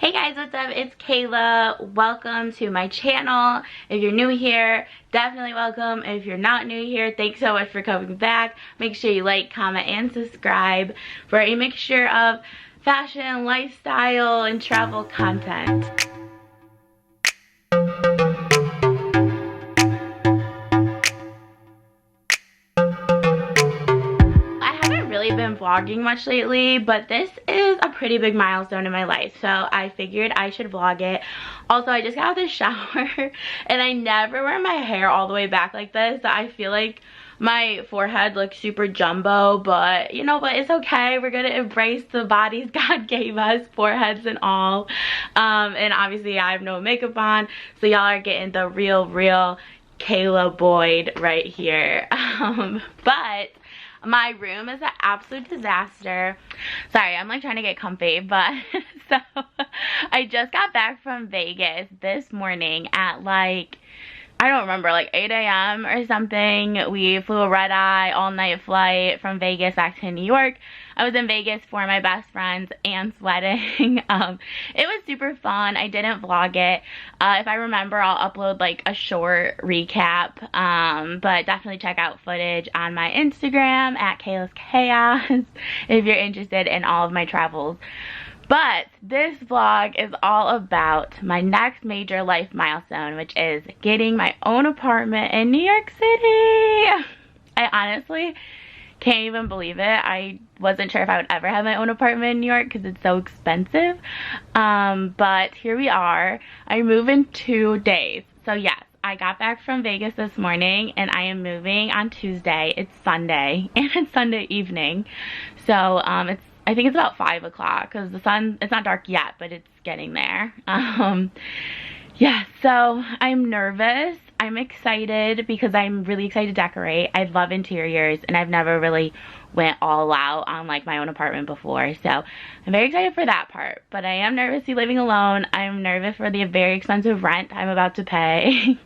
Hey guys, what's up? It's Kayla. Welcome to my channel. If you're new here, definitely welcome. If you're not new here, thanks so much for coming back. Make sure you like, comment, and subscribe for a mixture of fashion, lifestyle, and travel content. Been vlogging much lately, but this is a pretty big milestone in my life, so I figured I should vlog it. Also, I just got out of the shower and I never wear my hair all the way back like this, so I feel like my forehead looks super jumbo, but you know, but it's okay. We're gonna embrace the bodies God gave us, foreheads and all. And obviously I have no makeup on, so y'all are getting the real Kayla Boyd right here. But my room is an absolute disaster. Sorry, I'm like trying to get comfy, but so I just got back from Vegas this morning at like, I don't remember, like 8 a.m. or something. We flew a red-eye all-night flight from Vegas back to New York. I was in Vegas for my best friend's aunt's wedding. It was super fun. I didn't vlog it. If I remember, I'll upload like a short recap. But definitely check out footage on my Instagram at Kayla's Chaos if you're interested in all of my travels. But this vlog is all about my next major life milestone, which is getting my own apartment in New York City. I honestly can't even believe it. I wasn't sure if I would ever have my own apartment in New York because it's so expensive. But here we are. I move in 2 days. So yes, I got back from Vegas this morning and I am moving on Tuesday. It's Sunday and it's Sunday evening. So I think it's about 5 o'clock because the sun, it's not dark yet, but it's getting there. Yeah, so I'm nervous. I'm excited because I'm really excited to decorate. I love interiors and I've never really went all out on like my own apartment before. So I'm very excited for that part, but I am nervous to be living alone. I'm nervous for the very expensive rent I'm about to pay.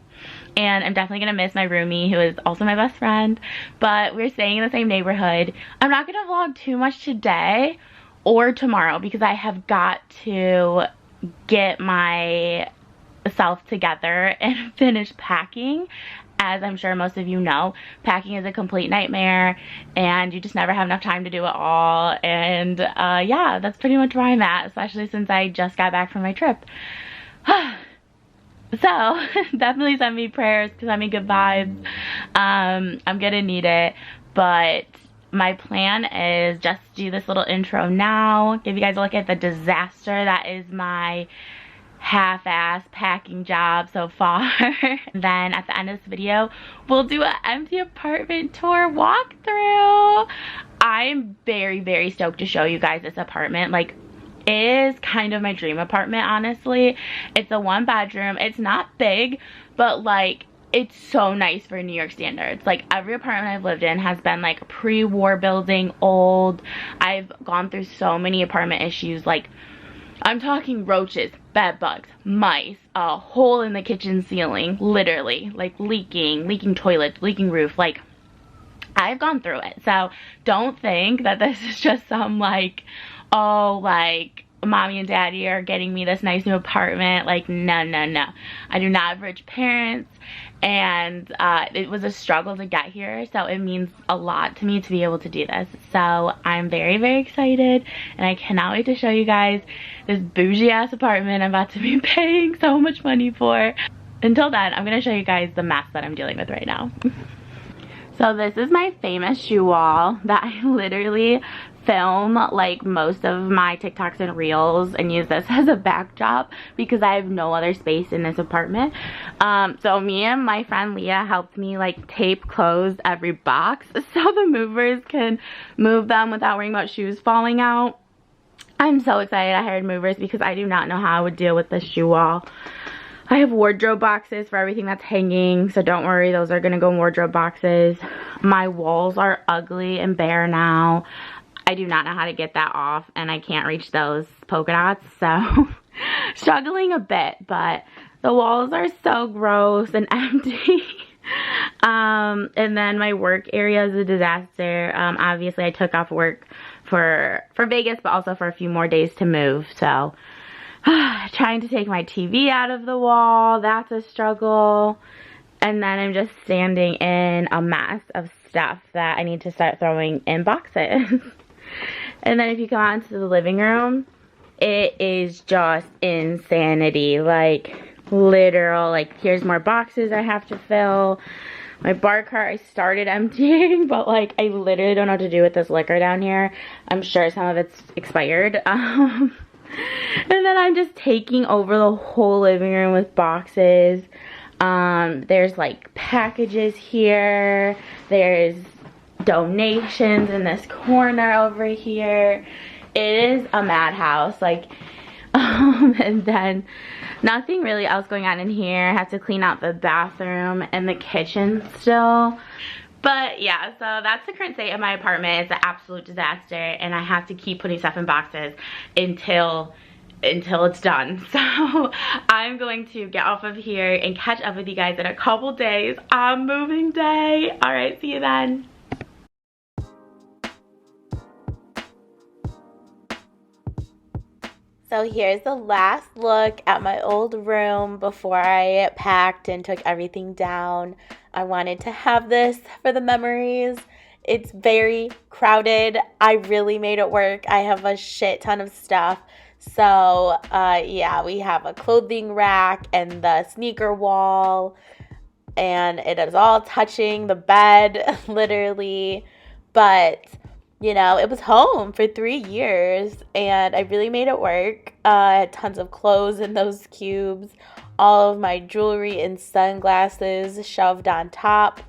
And I'm definitely going to miss my roomie, who is also my best friend. But we're staying in the same neighborhood. I'm not going to vlog too much today or tomorrow because I have got to get myself together and finish packing. As I'm sure most of you know, packing is a complete nightmare and you just never have enough time to do it all. And yeah, that's pretty much where I'm at, especially since I just got back from my trip. So definitely send me prayers, send me good vibes. I'm gonna need it, but my plan is just to do this little intro now, give you guys a look at the disaster that is my half-ass packing job so far. Then at the end of this video we'll do an empty apartment tour walkthrough. I'm very stoked to show you guys this apartment. Like, it is kind of my dream apartment, honestly. It's a 1-bedroom. It's not big, but like it's so nice for New York standards. Like every apartment I've lived in has been like pre-war building, old. I've gone through so many apartment issues. Like I'm talking roaches, bed bugs, mice, a hole in the kitchen ceiling, literally, like leaking toilets, leaking roof. Like I've gone through it. So don't think that this is just some like, oh, like mommy and daddy are getting me this nice new apartment. Like no. I do not have rich parents, and it was a struggle to get here, so it means a lot to me to be able to do this. So I'm very excited and I cannot wait to show you guys this bougie ass apartment I'm about to be paying so much money for. Until then, I'm gonna show you guys the mess that I'm dealing with right now. So this is my famous shoe wall that I literally film like most of my TikToks and Reels and use this as a backdrop because I have no other space in this apartment. So me and my friend Leah helped me like tape close every box so the movers can move them without worrying about shoes falling out. I'm so excited I hired movers because I do not know how I would deal with this shoe wall. I have wardrobe boxes for everything that's hanging, so don't worry, those are gonna go in wardrobe boxes. My walls are ugly and bare now. I do not know how to get that off, and I can't reach those polka dots, so struggling a bit, but the walls are so gross and empty. And then my work area is a disaster. Obviously I took off work for Vegas, but also for a few more days to move, so Trying to take my TV out of the wall, that's a struggle. And then I'm just standing in a mess of stuff that I need to start throwing in boxes. And then if you come out into the living room, it is just insanity. Like, literal, like, here's more boxes I have to fill. My bar cart I started emptying, but like I literally don't know what to do with this liquor down here. I'm sure some of it's expired. And then I'm just taking over the whole living room with boxes. There's like packages here. There's donations in this corner over here. It is a madhouse. Like, and then nothing really else going on in here. I have to clean out the bathroom and the kitchen still. But yeah, so that's the current state of my apartment. It's an absolute disaster, and I have to keep putting stuff in boxes until it's done. So I'm going to get off of here and catch up with you guys in a couple days on moving day. All right, see you then. So here's the last look at my old room before I packed and took everything down. I wanted to have this for the memories. It's very crowded. I really made it work. I have a shit ton of stuff. So yeah, we have a clothing rack and the sneaker wall, and it is all touching the bed, literally. But you know, it was home for 3 years, and I really made it work. I had tons of clothes in those cubes, all of my jewelry and sunglasses shoved on top.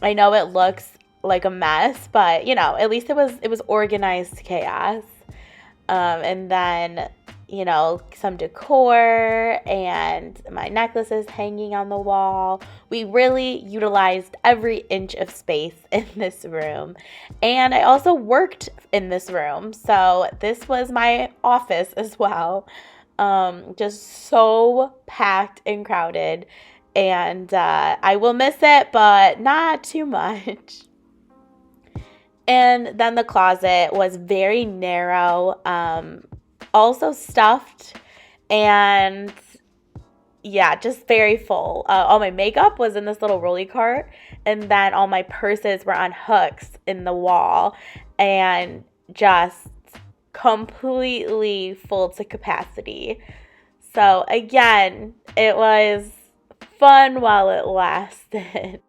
I know it looks like a mess, but you know, at least it was organized chaos. And then, you know, some decor and my necklaces hanging on the wall. We really utilized every inch of space in this room. And I also worked in this room. So this was my office as well. Just so packed and crowded. And I will miss it, but not too much. And then the closet was very narrow, also stuffed, and yeah, just very full. All my makeup was in this little rolly cart, and then all my purses were on hooks in the wall, and just completely full to capacity. So again, it was fun while it lasted.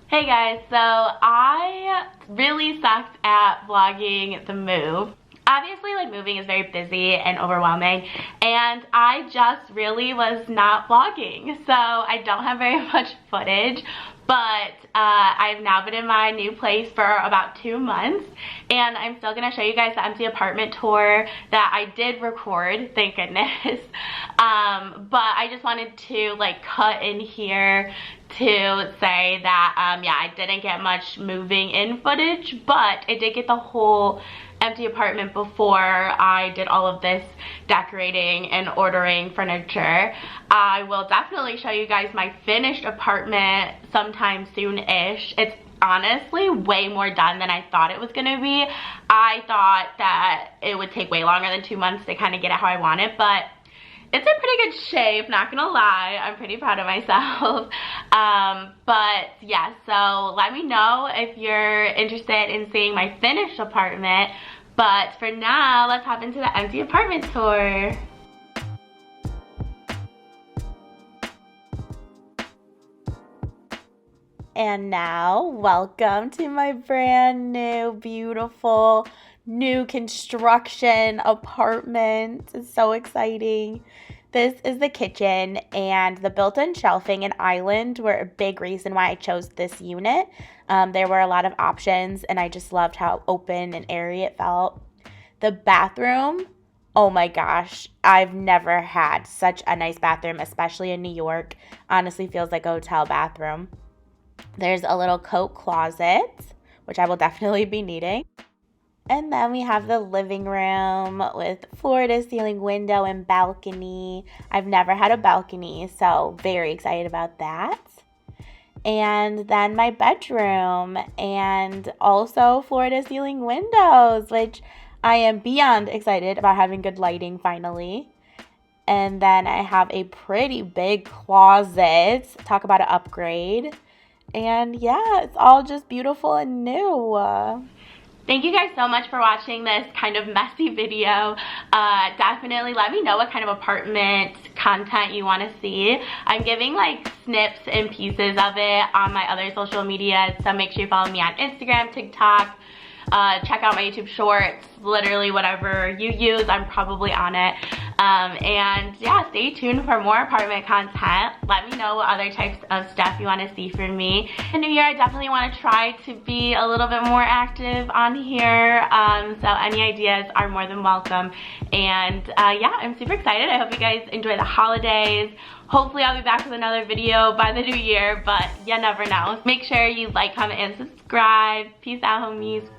Hey guys, so I really sucked at vlogging the move. Obviously, like, moving is very busy and overwhelming, and I just really was not vlogging, so I don't have very much footage. But I've now been in my new place for about 2 months, and I'm still going to show you guys the empty apartment tour that I did record, thank goodness. But I just wanted to like cut in here to say that yeah, I didn't get much moving in footage, but I did get the whole empty apartment before I did all of this decorating and ordering furniture. I will definitely show you guys my finished apartment sometime soon-ish. It's honestly way more done than I thought it was gonna be. I thought that it would take way longer than 2 months to kind of get it how I want it, but it's in pretty good shape, not gonna lie. I'm pretty proud of myself. But yeah, so let me know if you're interested in seeing my finished apartment. But for now, let's hop into the empty apartment tour. And now, welcome to my brand new, beautiful, new construction apartment. It's so exciting. This is the kitchen, and the built-in shelving and island were a big reason why I chose this unit. There were a lot of options, and I just loved how open and airy it felt. The bathroom, oh my gosh, I've never had such a nice bathroom, especially in New York. Honestly feels like a hotel bathroom. There's a little coat closet, which I will definitely be needing. And then we have the living room with floor-to-ceiling window and balcony. I've never had a balcony, so very excited about that. And then my bedroom, and also floor-to-ceiling windows, which I am beyond excited about having good lighting finally. And then I have a pretty big closet. Talk about an upgrade. And yeah, it's all just beautiful and new. Thank you guys so much for watching this kind of messy video. Definitely let me know what kind of apartment content you want to see. I'm giving like snips and pieces of it on my other social media, so make sure you follow me on Instagram, TikTok. Check out my YouTube shorts, literally whatever you use, I'm probably on it. And yeah, stay tuned for more apartment content. Let me know what other types of stuff you want to see from me. In the new year, I definitely want to try to be a little bit more active on here. So any ideas are more than welcome. And yeah, I'm super excited. I hope you guys enjoy the holidays. Hopefully I'll be back with another video by the new year, but you never know. Make sure you like, comment, and subscribe. Peace out, homies.